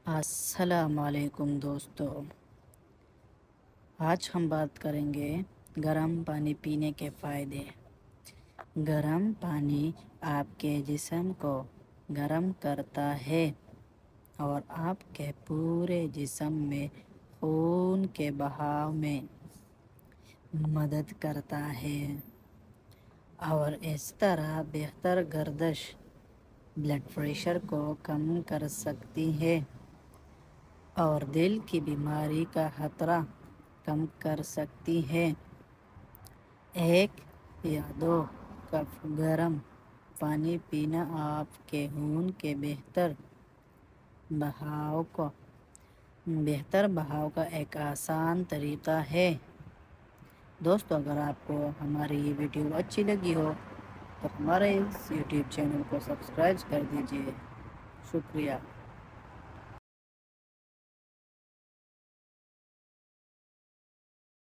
السلام علیکم دوستو، آج ہم بات کریں گے گرم پانی پینے کے فائدے۔ گرم پانی آپ کے جسم کو گرم کرتا ہے اور آپ کے پورے جسم میں خون کے بہاؤ میں مدد کرتا ہے اور اس طرح بہتر گردش بلڈ پریشر کو کم کر سکتی ہے اور دل کی بیماری کا خطرہ کم کر سکتی ہے۔ 1 یا 2 کپ گرم پانی پینا آپ کے خون کے بہتر بہاؤ کا ایک آسان طریقہ ہے۔ دوستو، اگر آپ کو ہماری یہ ویڈیو اچھی لگی ہو تو ہمارے اس یوٹیوب چینل کو سبسکرائب کر دیجیے۔ شکریہ۔